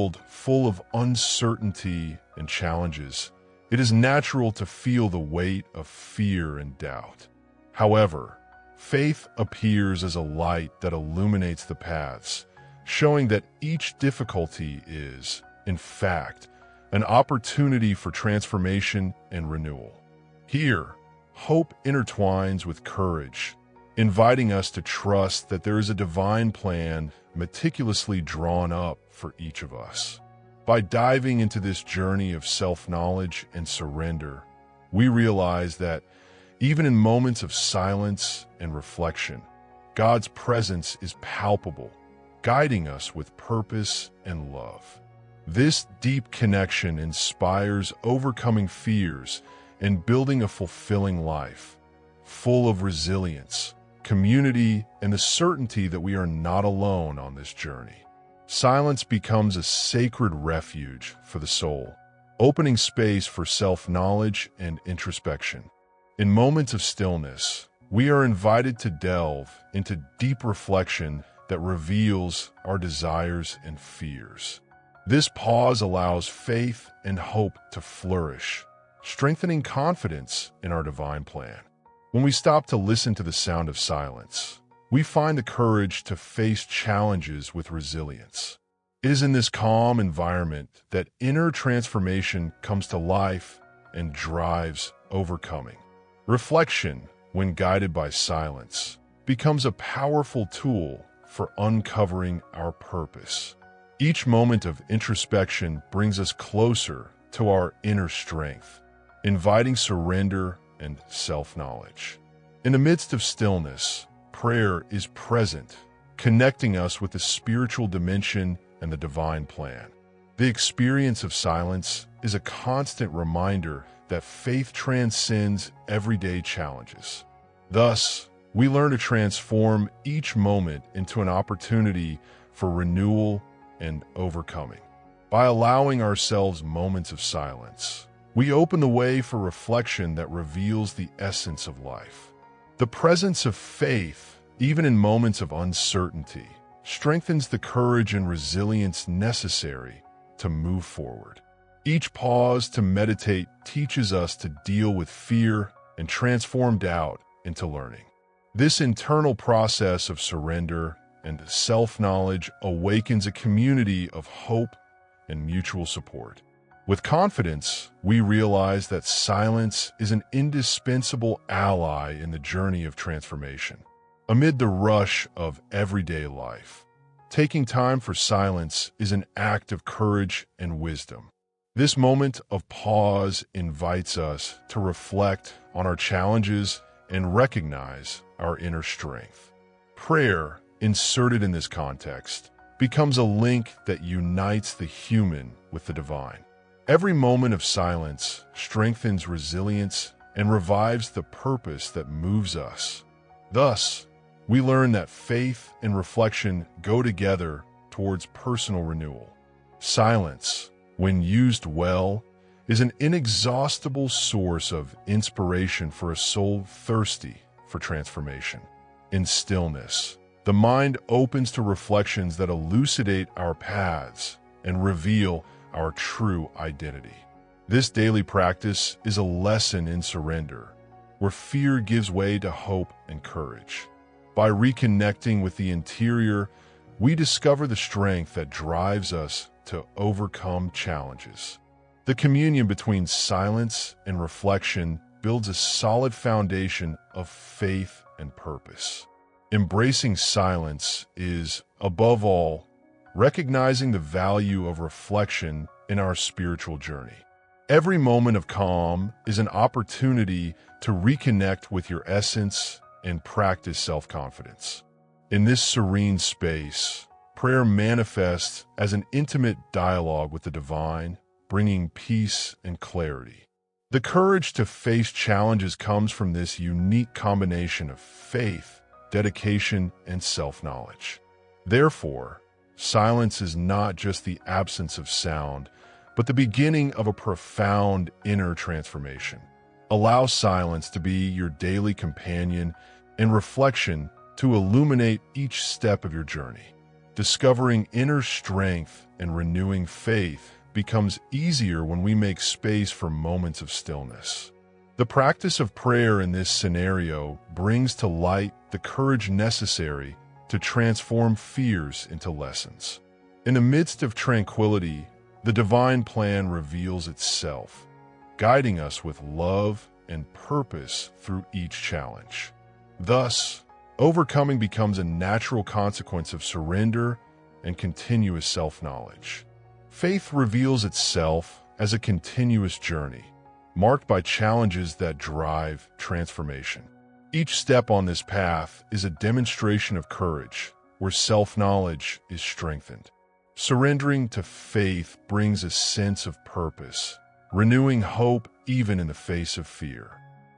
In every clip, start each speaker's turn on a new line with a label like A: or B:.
A: world full of uncertainty and challenges, it is natural to feel the weight of fear and doubt. However, faith appears as a light that illuminates the paths, showing that each difficulty is, in fact, an opportunity for transformation and renewal. Here, hope intertwines with courage, inviting us to trust that there is a divine plan meticulously drawn up for each of us. By diving into this journey of self-knowledge and surrender, we realize that even in moments of silence and reflection, God's presence is palpable, guiding us with purpose and love. This deep connection inspires overcoming fears and building a fulfilling life, full of resilience, community, and the certainty that we are not alone on this journey. Silence becomes a sacred refuge for the soul, opening space for self-knowledge and introspection. In moments of stillness, we are invited to delve into deep reflection that reveals our desires and fears. This pause allows faith and hope to flourish, strengthening confidence in our divine plan. When we stop to listen to the sound of silence, we find the courage to face challenges with resilience. It is in this calm environment that inner transformation comes to life and drives overcoming. Reflection, when guided by silence, becomes a powerful tool for uncovering our purpose. Each moment of introspection brings us closer to our inner strength, inviting surrender and self-knowledge. In the midst of stillness, prayer is present, connecting us with the spiritual dimension and the divine plan. The experience of silence is a constant reminder that faith transcends everyday challenges. Thus, we learn to transform each moment into an opportunity for renewal and overcoming. By allowing ourselves moments of silence, we open the way for reflection that reveals the essence of life. The presence of faith, even in moments of uncertainty, strengthens the courage and resilience necessary to move forward. Each pause to meditate teaches us to deal with fear and transform doubt into learning. This internal process of surrender and self-knowledge awakens a community of hope and mutual support. With confidence, we realize that silence is an indispensable ally in the journey of transformation. Amid the rush of everyday life, taking time for silence is an act of courage and wisdom. This moment of pause invites us to reflect on our challenges and recognize our inner strength. Prayer, inserted in this context, becomes a link that unites the human with the divine. Every moment of silence strengthens resilience and revives the purpose that moves us. Thus, we learn that faith and reflection go together towards personal renewal. Silence, when used well, is an inexhaustible source of inspiration for a soul thirsty for transformation. In stillness, the mind opens to reflections that elucidate our paths and reveal our true identity. This daily practice is a lesson in surrender, where fear gives way to hope and courage. By reconnecting with the interior, we discover the strength that drives us to overcome challenges. The communion between silence and reflection builds a solid foundation of faith and purpose. Embracing silence is, above all, recognizing the value of reflection in our spiritual journey. Every moment of calm is an opportunity to reconnect with your essence and practice self-confidence. In this serene space, prayer manifests as an intimate dialogue with the divine, bringing peace and clarity. The courage to face challenges comes from this unique combination of faith, dedication, and self-knowledge. Therefore, silence is not just the absence of sound, but the beginning of a profound inner transformation. Allow silence to be your daily companion and reflection to illuminate each step of your journey. Discovering inner strength and renewing faith becomes easier when we make space for moments of stillness. The practice of prayer in this scenario brings to light the courage necessary to transform fears into lessons. In the midst of tranquility, the divine plan reveals itself, guiding us with love and purpose through each challenge. Thus, overcoming becomes a natural consequence of surrender and continuous self-knowledge. Faith reveals itself as a continuous journey, marked by challenges that drive transformation. Each step on this path is a demonstration of courage, where self-knowledge is strengthened. Surrendering to faith brings a sense of purpose, renewing hope even in the face of fear.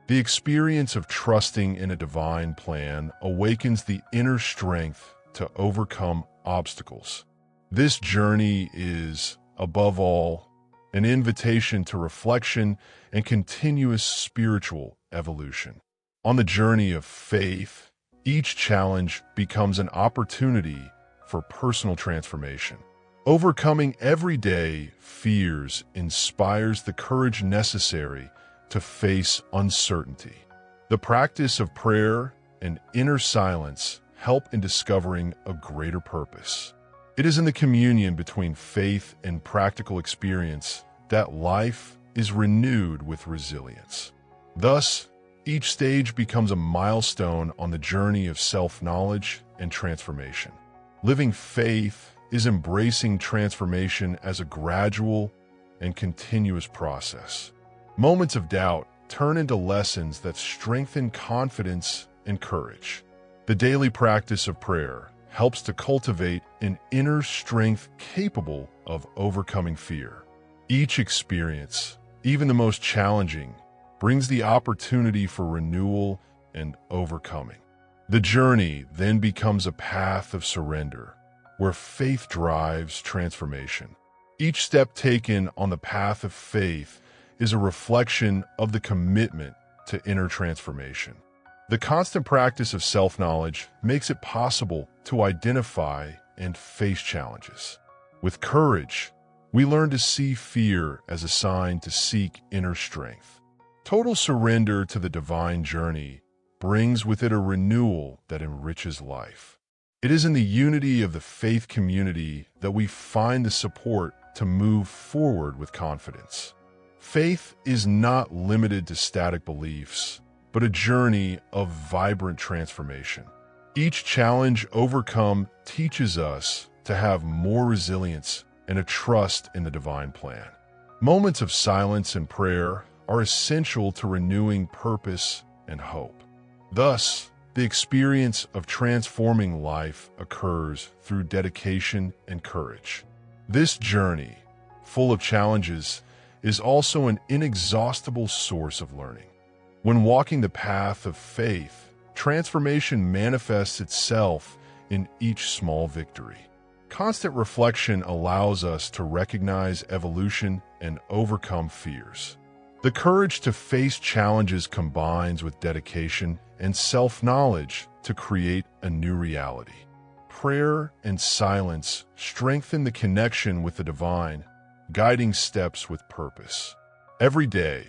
A: The experience of trusting in a divine plan awakens the inner strength to overcome obstacles. This journey is, above all, an invitation to reflection and continuous spiritual evolution. On the journey of faith, each challenge becomes an opportunity for personal transformation. Overcoming everyday fears inspires the courage necessary to face uncertainty. The practice of prayer and inner silence help in discovering a greater purpose. It is in the communion between faith and practical experience that life is renewed with resilience. Thus, each stage becomes a milestone on the journey of self-knowledge and transformation. Living faith is embracing transformation as a gradual and continuous process. Moments of doubt turn into lessons that strengthen confidence and courage. The daily practice of prayer helps to cultivate an inner strength capable of overcoming fear. Each experience, even the most challenging, brings the opportunity for renewal and overcoming. The journey then becomes a path of surrender, where faith drives transformation. Each step taken on the path of faith is a reflection of the commitment to inner transformation. The constant practice of self-knowledge makes it possible to identify and face challenges. With courage, we learn to see fear as a sign to seek inner strength. Total surrender to the divine journey brings with it a renewal that enriches life. It is in the unity of the faith community that we find the support to move forward with confidence. Faith is not limited to static beliefs, but a journey of vibrant transformation. Each challenge overcome teaches us to have more resilience and a trust in the divine plan. Moments of silence and prayer are essential to renewing purpose and hope. Thus, the experience of transforming life occurs through dedication and courage. This journey, full of challenges, is also an inexhaustible source of learning. When walking the path of faith, transformation manifests itself in each small victory. Constant reflection allows us to recognize evolution and overcome fears. The courage to face challenges combines with dedication and self-knowledge to create a new reality. Prayer and silence strengthen the connection with the divine, guiding steps with purpose. Every day,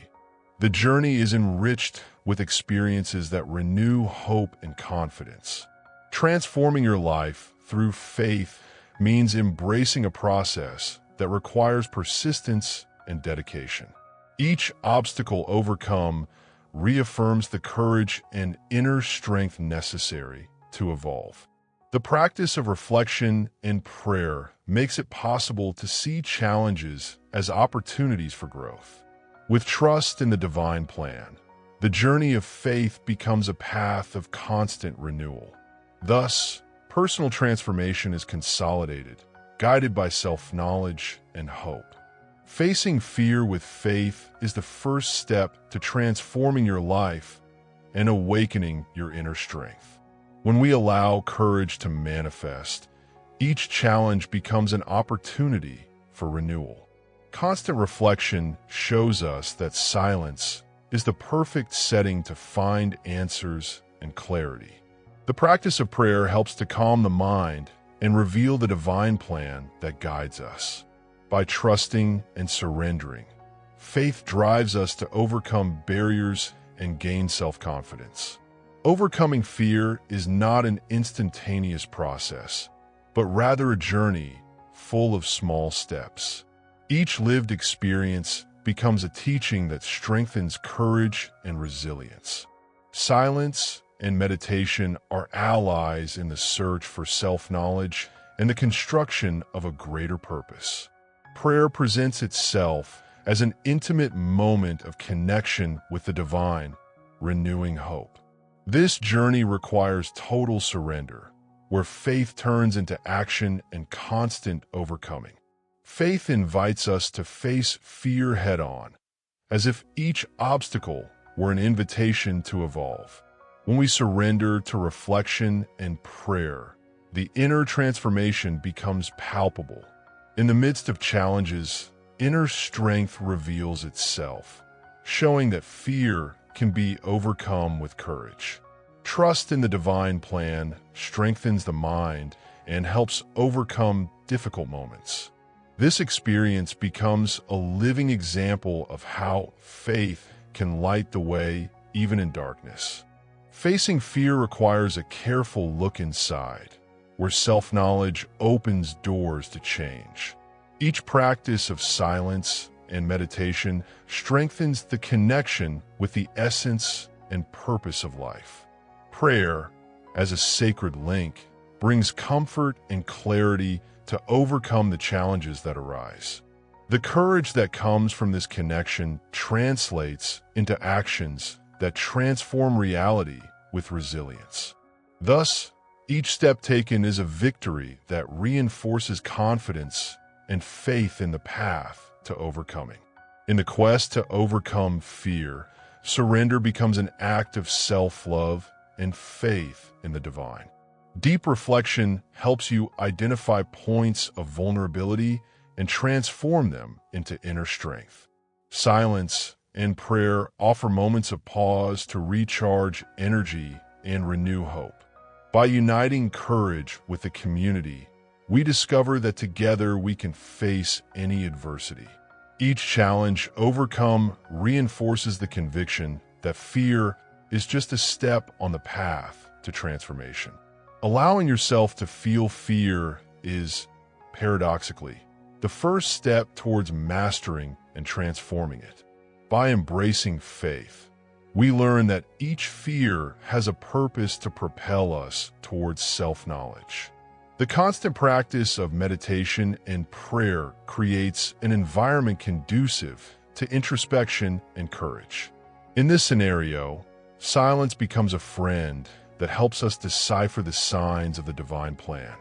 A: the journey is enriched with experiences that renew hope and confidence. Transforming your life through faith means embracing a process that requires persistence and dedication. Each obstacle overcome reaffirms the courage and inner strength necessary to evolve. The practice of reflection and prayer makes it possible to see challenges as opportunities for growth. With trust in the divine plan, the journey of faith becomes a path of constant renewal. Thus, personal transformation is consolidated, guided by self-knowledge and hope. Facing fear with faith is the first step to transforming your life and awakening your inner strength. When we allow courage to manifest, each challenge becomes an opportunity for renewal. Constant reflection shows us that silence is the perfect setting to find answers and clarity. The practice of prayer helps to calm the mind and reveal the divine plan that guides us. By trusting and surrendering, faith drives us to overcome barriers and gain self-confidence. Overcoming fear is not an instantaneous process, but rather a journey full of small steps. Each lived experience becomes a teaching that strengthens courage and resilience. Silence and meditation are allies in the search for self-knowledge and the construction of a greater purpose. Prayer presents itself as an intimate moment of connection with the divine, renewing hope. This journey requires total surrender, where faith turns into action and constant overcoming. Faith invites us to face fear head-on, as if each obstacle were an invitation to evolve. When we surrender to reflection and prayer, the inner transformation becomes palpable. In the midst of challenges, inner strength reveals itself, showing that fear can be overcome with courage. Trust in the divine plan strengthens the mind and helps overcome difficult moments. This experience becomes a living example of how faith can light the way even in darkness. Facing fear requires a careful look inside, where self-knowledge opens doors to change. Each practice of silence and meditation strengthens the connection with the essence and purpose of life. Prayer, as a sacred link, brings comfort and clarity to overcome the challenges that arise. The courage that comes from this connection translates into actions that transform reality with resilience. Thus, each step taken is a victory that reinforces confidence and faith in the path to overcoming. In the quest to overcome fear, surrender becomes an act of self-love and faith in the divine. Deep reflection helps you identify points of vulnerability and transform them into inner strength. Silence and prayer offer moments of pause to recharge energy and renew hope. By uniting courage with the community, we discover that together we can face any adversity. Each challenge overcome reinforces the conviction that fear is just a step on the path to transformation. Allowing yourself to feel fear is, paradoxically, the first step towards mastering and transforming it. By embracing faith, we learn that each fear has a purpose to propel us towards self-knowledge. The constant practice of meditation and prayer creates an environment conducive to introspection and courage. In this scenario, silence becomes a friend that helps us decipher the signs of the divine plan.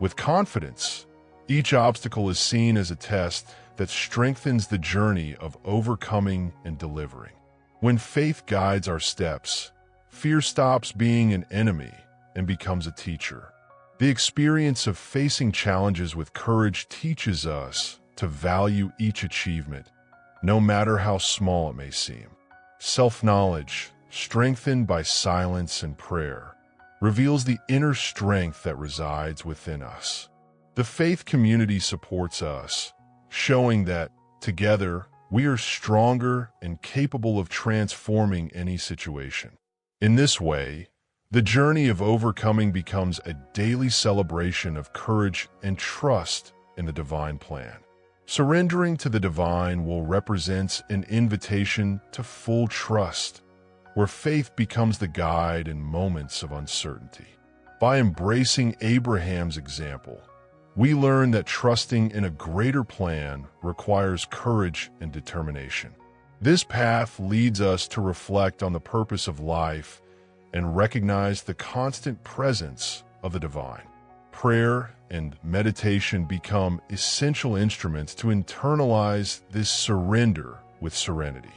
A: With confidence, each obstacle is seen as a test that strengthens the journey of overcoming and delivering. When faith guides our steps, fear stops being an enemy and becomes a teacher. The experience of facing challenges with courage teaches us to value each achievement, no matter how small it may seem. Self-knowledge, strengthened by silence and prayer, reveals the inner strength that resides within us. The faith community supports us, showing that, together, we are stronger and capable of transforming any situation. In this way, the journey of overcoming becomes a daily celebration of courage and trust in the divine plan. Surrendering to the divine will represent an invitation to full trust, where faith becomes the guide in moments of uncertainty. By embracing Abraham's example, we learn that trusting in a greater plan requires courage and determination. This path leads us to reflect on the purpose of life and recognize the constant presence of the divine. Prayer and meditation become essential instruments to internalize this surrender with serenity.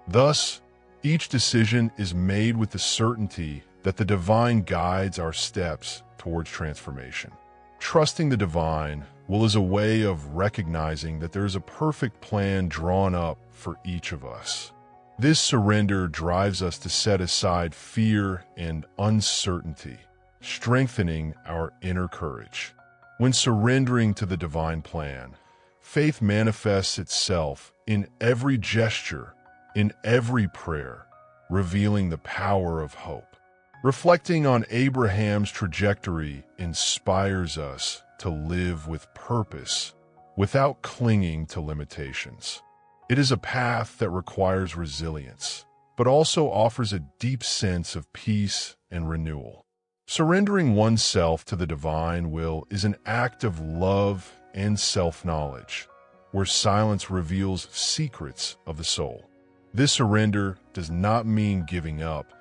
A: Thus, each decision is made with the certainty that the divine guides our steps towards transformation. Trusting the divine is a way of recognizing that there is a perfect plan drawn up for each of us. This surrender drives us to set aside fear and uncertainty, strengthening our inner courage. When surrendering to the divine plan, faith manifests itself in every gesture, in every prayer, revealing the power of hope. Reflecting on Abraham's trajectory inspires us to live with purpose without clinging to limitations. It is a path that requires resilience, but also offers a deep sense of peace and renewal. Surrendering oneself to the divine will is an act of love and self-knowledge, where silence reveals secrets of the soul. This surrender does not mean giving up,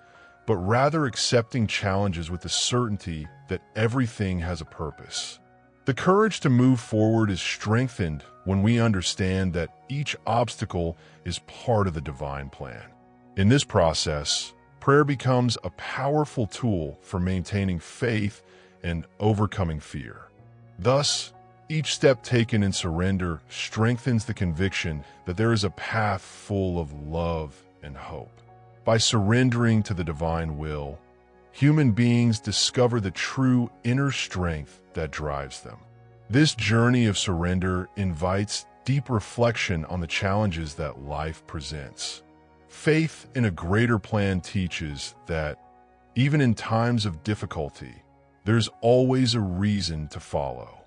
A: but rather accepting challenges with the certainty that everything has a purpose. The courage to move forward is strengthened when we understand that each obstacle is part of the divine plan. In this process, prayer becomes a powerful tool for maintaining faith and overcoming fear. Thus, each step taken in surrender strengthens the conviction that there is a path full of love and hope. By surrendering to the divine will, human beings discover the true inner strength that drives them. This journey of surrender invites deep reflection on the challenges that life presents. Faith in a greater plan teaches that, even in times of difficulty, there's always a reason to follow.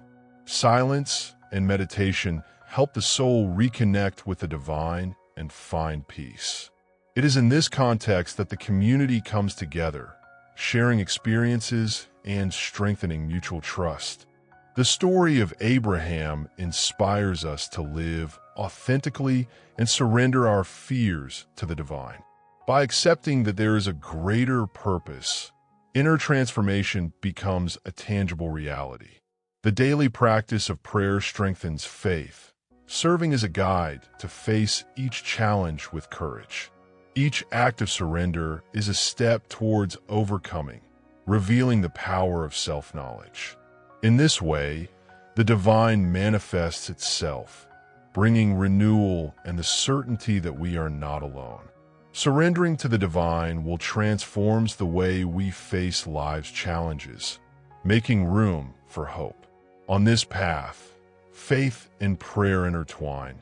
A: Silence and meditation help the soul reconnect with the divine and find peace. It is in this context that the community comes together, sharing experiences and strengthening mutual trust. The story of Abraham inspires us to live authentically and surrender our fears to the divine. By accepting that there is a greater purpose, inner transformation becomes a tangible reality. The daily practice of prayer strengthens faith, serving as a guide to face each challenge with courage. Each act of surrender is a step towards overcoming, revealing the power of self-knowledge. In this way, the divine manifests itself, bringing renewal and the certainty that we are not alone. Surrendering to the divine will transform the way we face life's challenges, making room for hope. On this path, faith and prayer intertwine,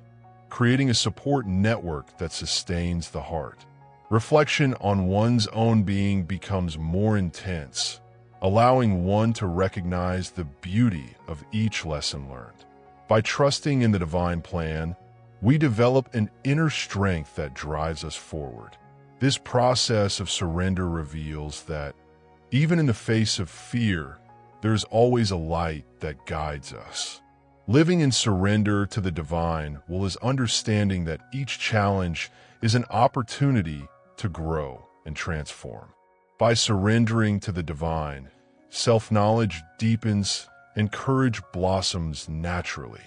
A: creating a support network that sustains the heart. Reflection on one's own being becomes more intense, allowing one to recognize the beauty of each lesson learned. By trusting in the divine plan, we develop an inner strength that drives us forward. This process of surrender reveals that, even in the face of fear, there is always a light that guides us. Living in surrender to the divine is understanding that each challenge is an opportunity to grow and transform. By surrendering to the divine, self-knowledge deepens and courage blossoms naturally.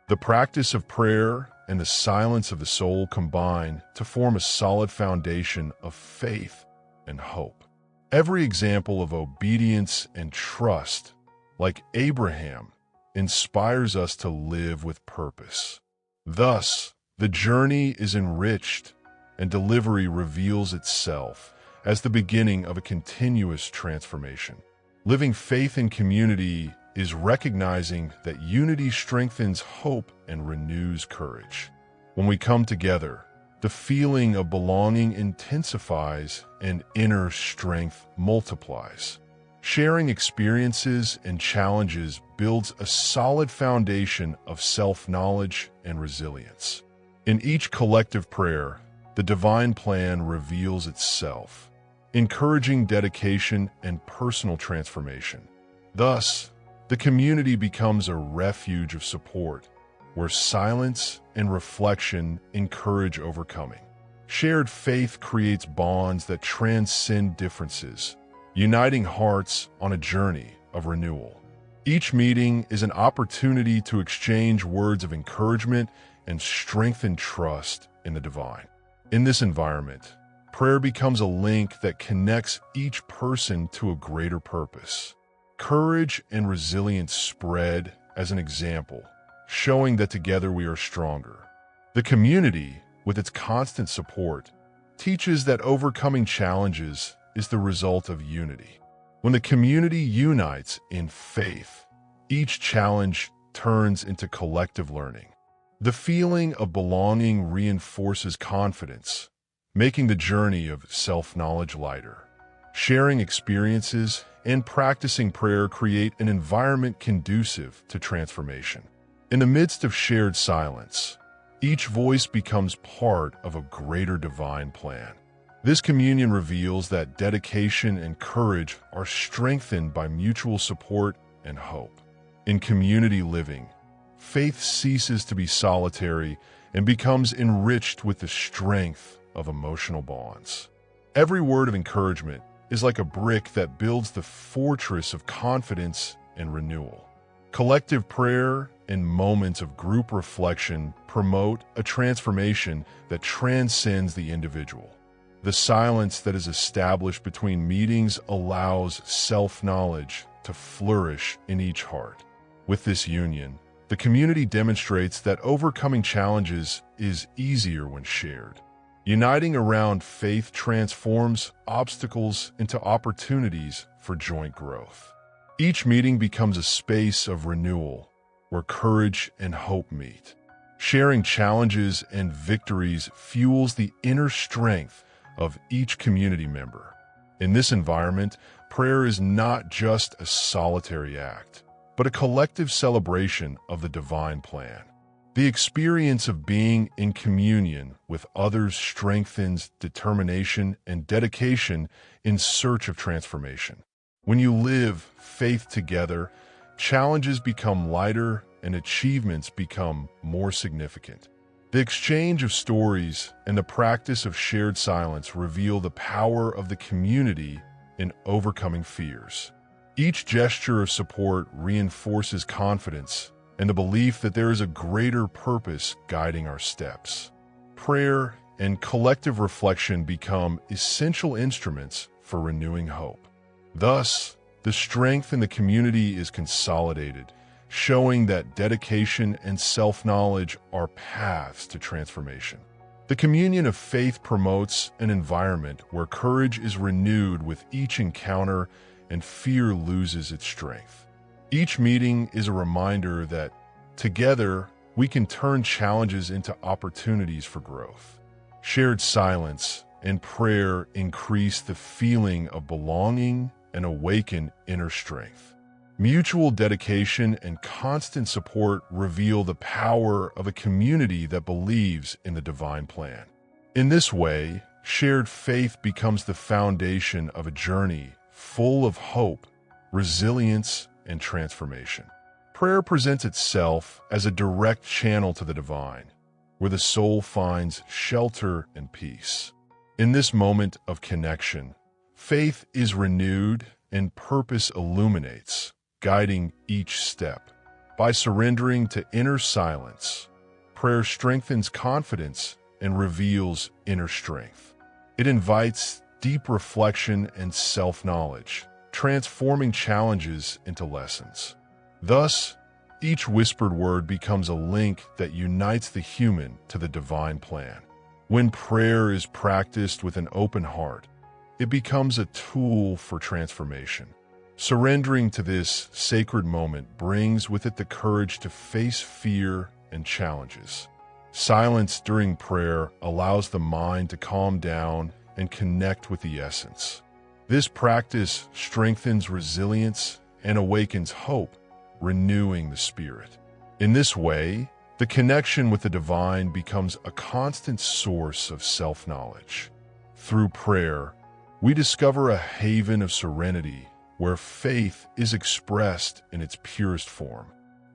A: The practice of prayer and the silence of the soul combine to form a solid foundation of faith and hope. Every example of obedience and trust, like Abraham, inspires us to live with purpose. Thus, the journey is enriched and delivery reveals itself as the beginning of a continuous transformation. Living faith in community is recognizing that unity strengthens hope and renews courage. When we come together, the feeling of belonging intensifies and inner strength multiplies. Sharing experiences and challenges builds a solid foundation of self-knowledge and resilience. In each collective prayer, the divine plan reveals itself, encouraging dedication and personal transformation. Thus, the community becomes a refuge of support, where silence and reflection encourage overcoming. Shared faith creates bonds that transcend differences, uniting hearts on a journey of renewal. Each meeting is an opportunity to exchange words of encouragement and strengthen trust in the divine. In this environment, prayer becomes a link that connects each person to a greater purpose. Courage and resilience spread as an example, showing that together we are stronger. The community, with its constant support, teaches that overcoming challenges is the result of unity. When the community unites in faith, each challenge turns into collective learning. The feeling of belonging reinforces confidence, making the journey of self-knowledge lighter. Sharing experiences and practicing prayer create an environment conducive to transformation. In the midst of shared silence, each voice becomes part of a greater divine plan. This communion reveals that dedication and courage are strengthened by mutual support and hope. In community living, faith ceases to be solitary and becomes enriched with the strength of emotional bonds. Every word of encouragement is like a brick that builds the fortress of confidence and renewal. Collective prayer and moments of group reflection promote a transformation that transcends the individual. The silence that is established between meetings allows self-knowledge to flourish in each heart. With this union, the community demonstrates that overcoming challenges is easier when shared. Uniting around faith transforms obstacles into opportunities for joint growth. Each meeting becomes a space of renewal where courage and hope meet. Sharing challenges and victories fuels the inner strength of each community member. In this environment, prayer is not just a solitary act, but a collective celebration of the divine plan. The experience of being in communion with others strengthens determination and dedication in search of transformation. When you live faith together, challenges become lighter and achievements become more significant. The exchange of stories and the practice of shared silence reveal the power of the community in overcoming fears. Each gesture of support reinforces confidence and the belief that there is a greater purpose guiding our steps. Prayer and collective reflection become essential instruments for renewing hope. Thus, the strength in the community is consolidated, showing that dedication and self-knowledge are paths to transformation. The communion of faith promotes an environment where courage is renewed with each encounter and fear loses its strength. Each meeting is a reminder that together we can turn challenges into opportunities for growth. Shared silence and prayer increase the feeling of belonging and awaken inner strength. Mutual dedication and constant support reveal the power of a community that believes in the divine plan. In this way, shared faith becomes the foundation of a journey full of hope, resilience, and transformation. Prayer presents itself as a direct channel to the divine, where the soul finds shelter and peace. In this moment of connection, faith is renewed and purpose illuminates, guiding each step. By surrendering to inner silence, prayer strengthens confidence and reveals inner strength. It invites deep reflection and self-knowledge, transforming challenges into lessons. Thus, each whispered word becomes a link that unites the human to the divine plan. When prayer is practiced with an open heart, it becomes a tool for transformation. Surrendering to this sacred moment brings with it the courage to face fear and challenges. Silence during prayer allows the mind to calm down and connect with the essence. This practice strengthens resilience and awakens hope, renewing the spirit. In this way, the connection with the divine becomes a constant source of self-knowledge. Through prayer, we discover a haven of serenity where faith is expressed in its purest form.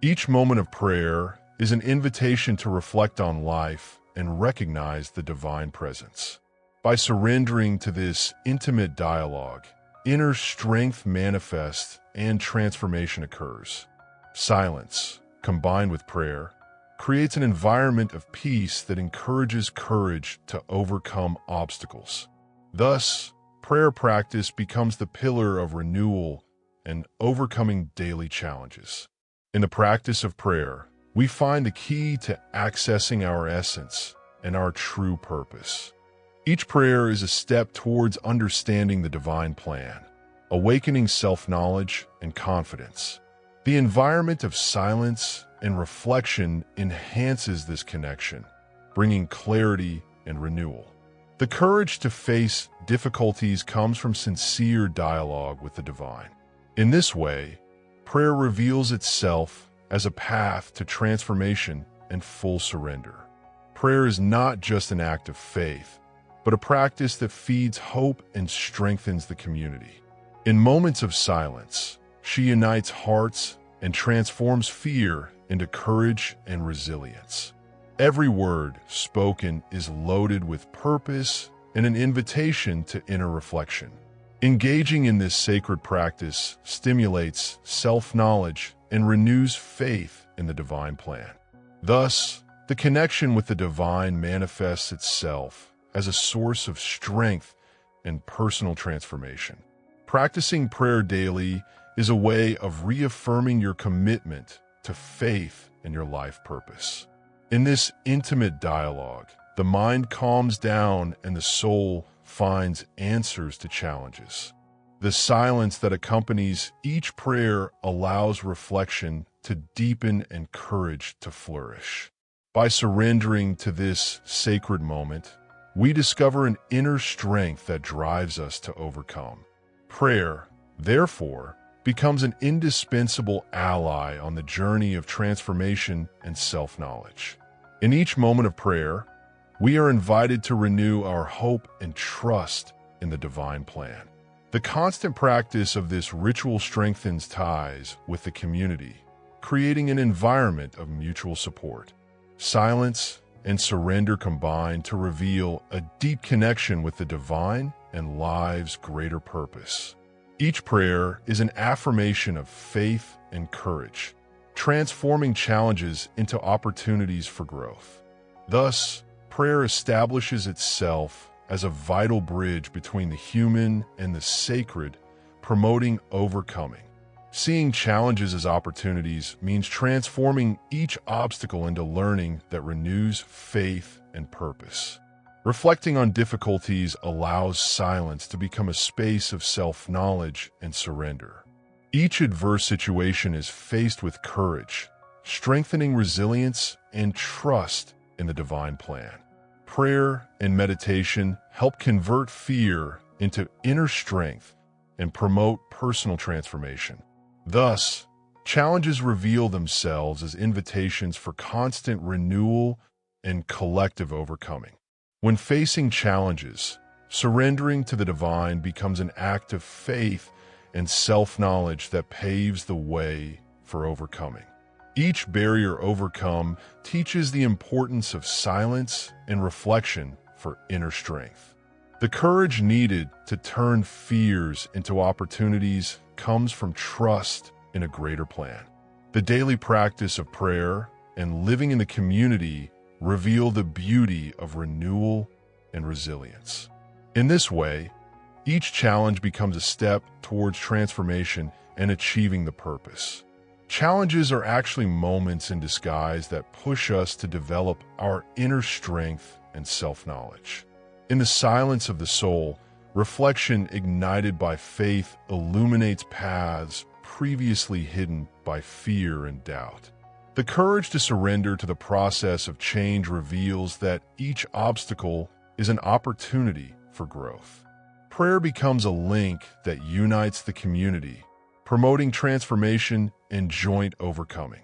A: Each moment of prayer is an invitation to reflect on life and recognize the divine presence. By surrendering to this intimate dialogue, inner strength manifests and transformation occurs. Silence, combined with prayer, creates an environment of peace that encourages courage to overcome obstacles. Thus, prayer practice becomes the pillar of renewal and overcoming daily challenges. In the practice of prayer, we find the key to accessing our essence and our true purpose. Each prayer is a step towards understanding the divine plan, awakening self-knowledge and confidence. The environment of silence and reflection enhances this connection, bringing clarity and renewal. The courage to face difficulties comes from sincere dialogue with the divine. In this way, prayer reveals itself as a path to transformation and full surrender. Prayer is not just an act of faith, but a practice that feeds hope and strengthens the community. In moments of silence, she unites hearts and transforms fear into courage and resilience. Every word spoken is loaded with purpose and an invitation to inner reflection. Engaging in this sacred practice stimulates self-knowledge and renews faith in the divine plan. Thus, the connection with the divine manifests itself as a source of strength and personal transformation. Practicing prayer daily is a way of reaffirming your commitment to faith and your life purpose. In this intimate dialogue, the mind calms down and the soul finds answers to challenges. The silence that accompanies each prayer allows reflection to deepen and courage to flourish. By surrendering to this sacred moment, we discover an inner strength that drives us to overcome. Prayer, therefore, becomes an indispensable ally on the journey of transformation and self-knowledge. In each moment of prayer, we are invited to renew our hope and trust in the divine plan. The constant practice of this ritual strengthens ties with the community, creating an environment of mutual support. Silence and surrender combine to reveal a deep connection with the divine and life's greater purpose. Each prayer is an affirmation of faith and courage, transforming challenges into opportunities for growth. Thus, prayer establishes itself as a vital bridge between the human and the sacred, promoting overcoming. Seeing challenges as opportunities means transforming each obstacle into learning that renews faith and purpose. Reflecting on difficulties allows silence to become a space of self-knowledge and surrender. Each adverse situation is faced with courage, strengthening resilience and trust in the divine plan. Prayer and meditation help convert fear into inner strength and promote personal transformation. Thus, challenges reveal themselves as invitations for constant renewal and collective overcoming. When facing challenges, surrendering to the divine becomes an act of faith and self-knowledge that paves the way for overcoming. Each barrier overcome teaches the importance of silence and reflection for inner strength. The courage needed to turn fears into opportunities comes from trust in a greater plan. The daily practice of prayer and living in the community reveal the beauty of renewal and resilience. In this way, each challenge becomes a step towards transformation and achieving the purpose. Challenges are actually moments in disguise that push us to develop our inner strength and self-knowledge. In the silence of the soul, reflection ignited by faith illuminates paths previously hidden by fear and doubt. The courage to surrender to the process of change reveals that each obstacle is an opportunity for growth. Prayer becomes a link that unites the community, promoting transformation and joint overcoming.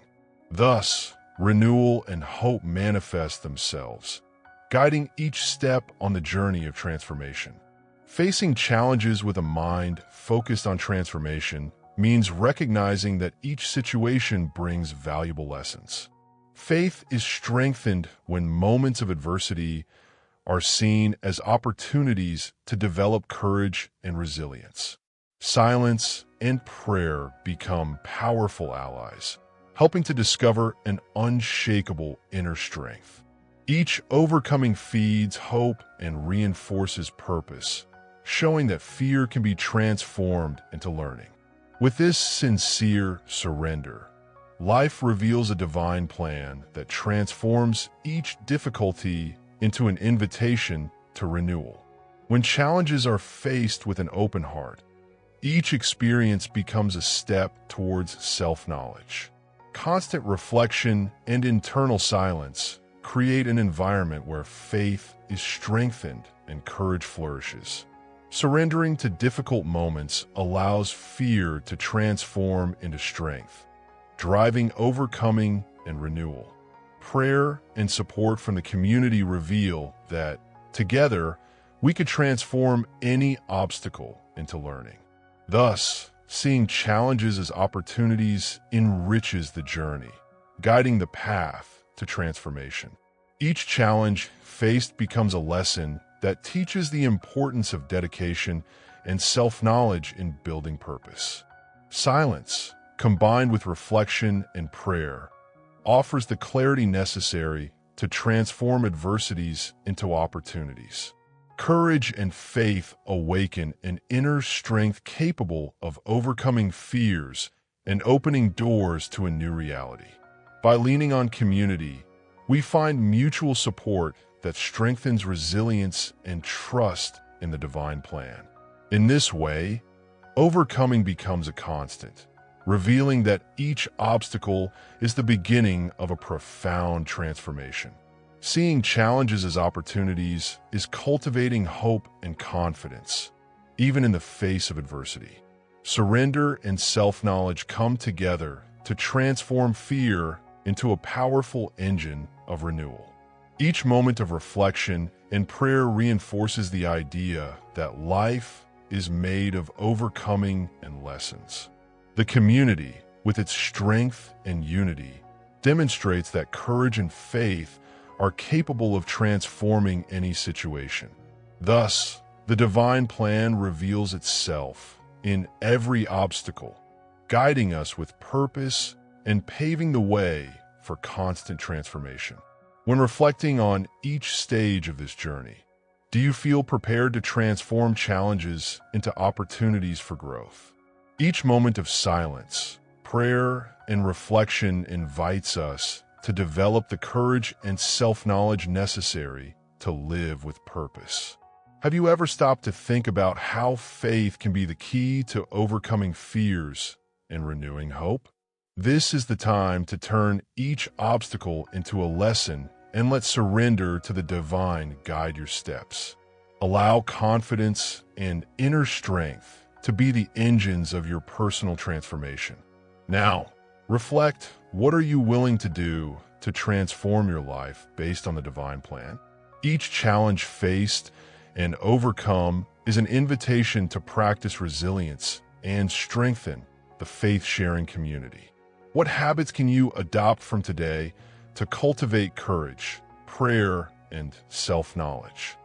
A: Thus, renewal and hope manifest themselves, guiding each step on the journey of transformation. Facing challenges with a mind focused on transformation means recognizing that each situation brings valuable lessons. Faith is strengthened when moments of adversity are seen as opportunities to develop courage and resilience. Silence and prayer become powerful allies, helping to discover an unshakable inner strength. Each overcoming feeds hope and reinforces purpose, showing that fear can be transformed into learning. With this sincere surrender, life reveals a divine plan that transforms each difficulty into an invitation to renewal. When challenges are faced with an open heart, Each experience becomes a step towards self-knowledge. Constant reflection and internal silence create an environment where faith is strengthened and courage flourishes. Surrendering to difficult moments allows fear to transform into strength, driving overcoming and renewal. Prayer and support from the community reveal that, together, we could transform any obstacle into learning. Thus, seeing challenges as opportunities enriches the journey, guiding the path to transformation. Each challenge faced becomes a lesson that teaches the importance of dedication and self-knowledge in building purpose. Silence, combined with reflection and prayer, offers the clarity necessary to transform adversities into opportunities. Courage and faith awaken an inner strength capable of overcoming fears and opening doors to a new reality. By leaning on community, we find mutual support that strengthens resilience and trust in the divine plan. In this way, overcoming becomes a constant, revealing that each obstacle is the beginning of a profound transformation. Seeing challenges as opportunities is cultivating hope and confidence, even in the face of adversity. Surrender and self-knowledge come together to transform fear into a powerful engine of renewal. Each moment of reflection and prayer reinforces the idea that life is made of overcoming and lessons. The community, with its strength and unity, demonstrates that courage and faith are capable of transforming any situation. Thus, the divine plan reveals itself in every obstacle, guiding us with purpose and paving the way for constant transformation. When reflecting on each stage of this journey, do you feel prepared to transform challenges into opportunities for growth? Each moment of silence, prayer, and reflection invites us to develop the courage and self-knowledge necessary to live with purpose. Have you ever stopped to think about how faith can be the key to overcoming fears and renewing hope? This is the time to turn each obstacle into a lesson and let surrender to the divine guide your steps. Allow confidence and inner strength to be the engines of your personal transformation. Now, reflect, what are you willing to do to transform your life based on the divine plan? Each challenge faced and overcome is an invitation to practice resilience and strengthen the faith-sharing community. What habits can you adopt from today to cultivate courage, prayer, and self-knowledge?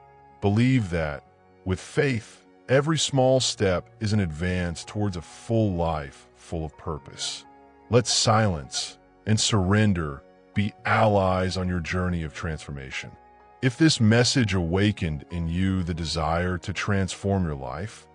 A: Believe that, with faith, every small step is an advance towards a full life full of purpose. Let silence and surrender be allies on your journey of transformation. If this message awakened in you the desire to transform your life,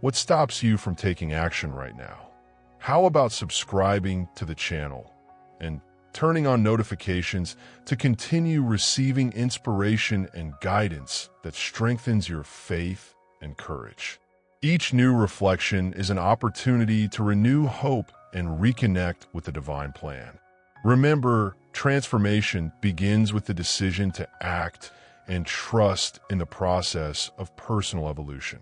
A: what stops you from taking action right now? How about subscribing to the channel and turning on notifications to continue receiving inspiration and guidance that strengthens your faith and courage? Each new reflection is an opportunity to renew hope and reconnect with the divine plan. Remember, transformation begins with the decision to act and trust in the process of personal evolution.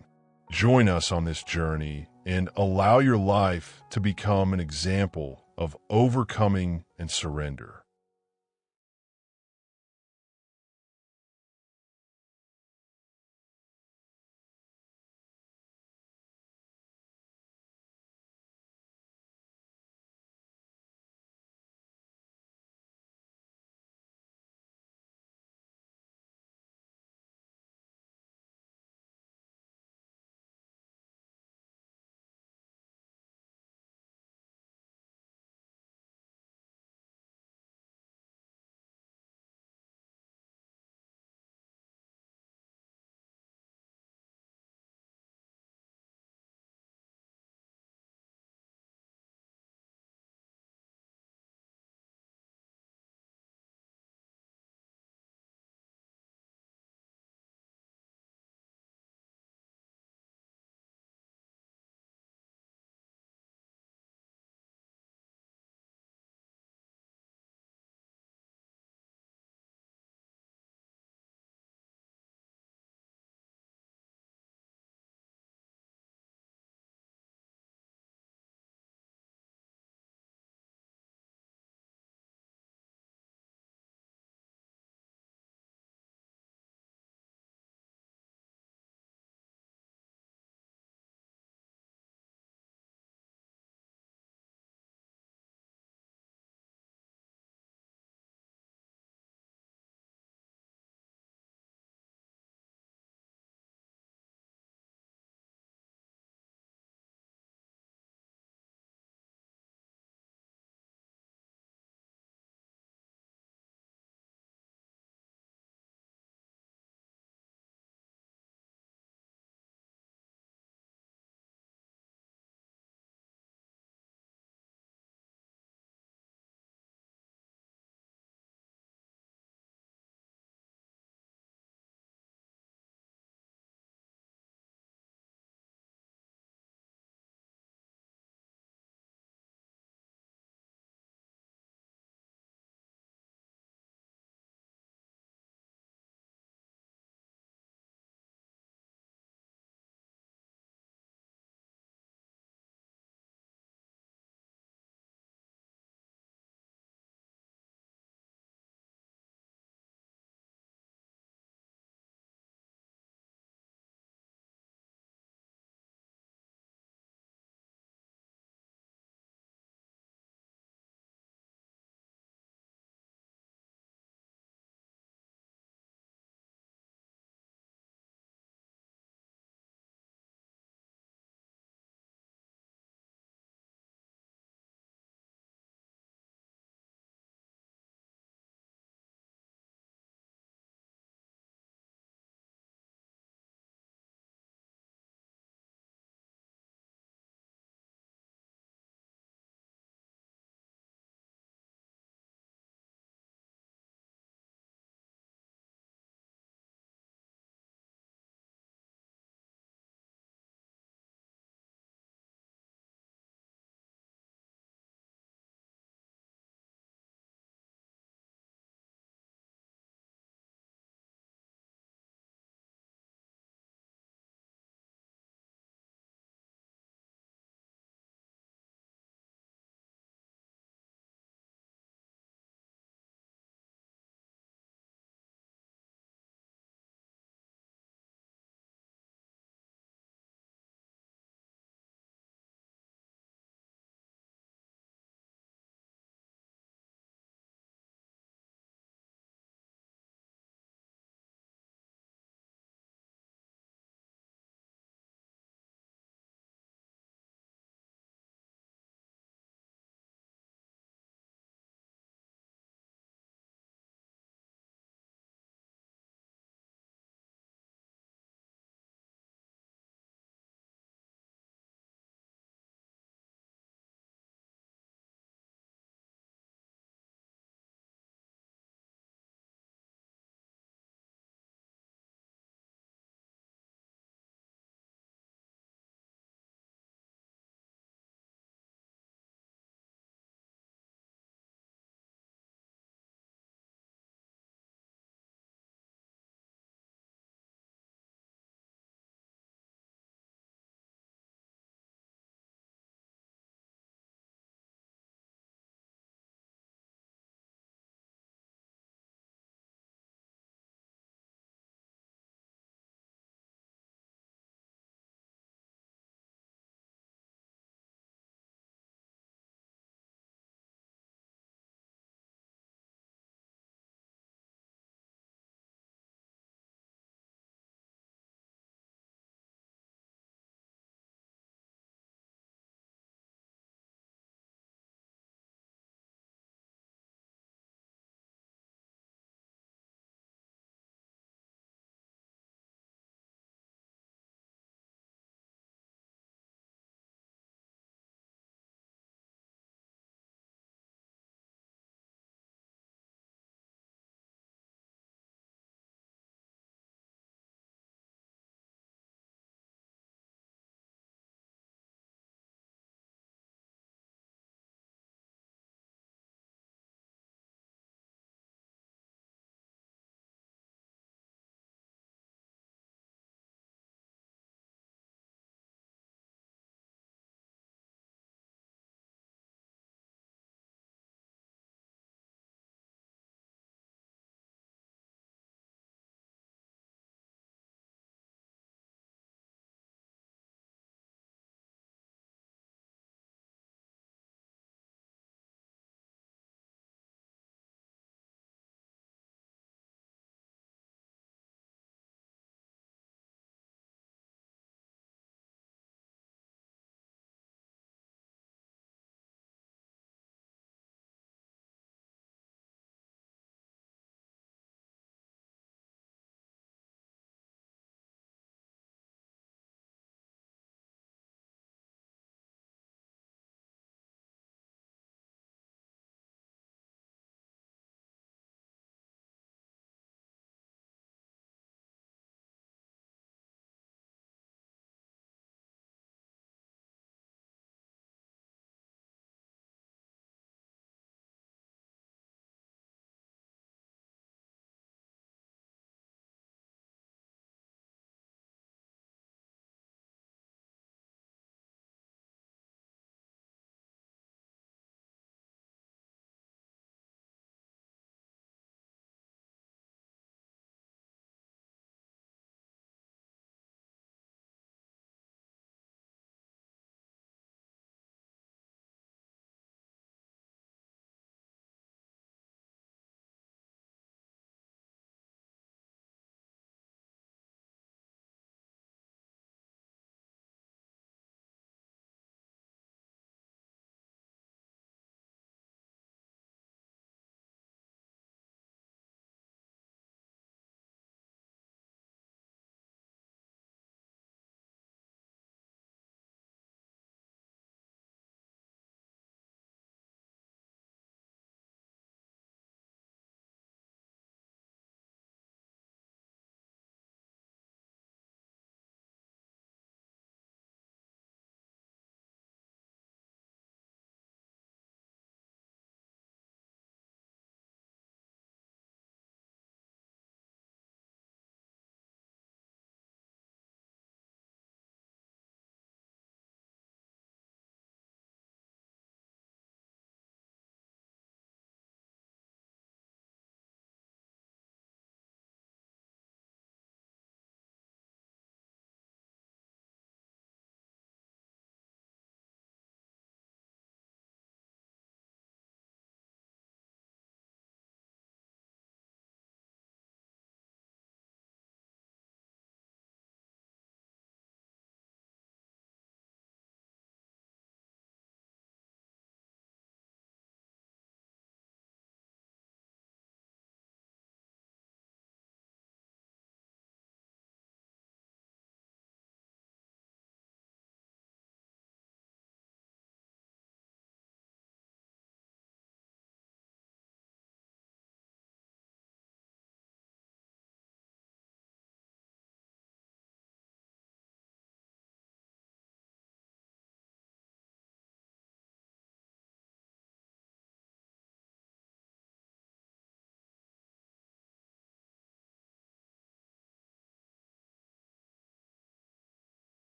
A: Join us on this journey and allow your life to become an example of overcoming and surrender.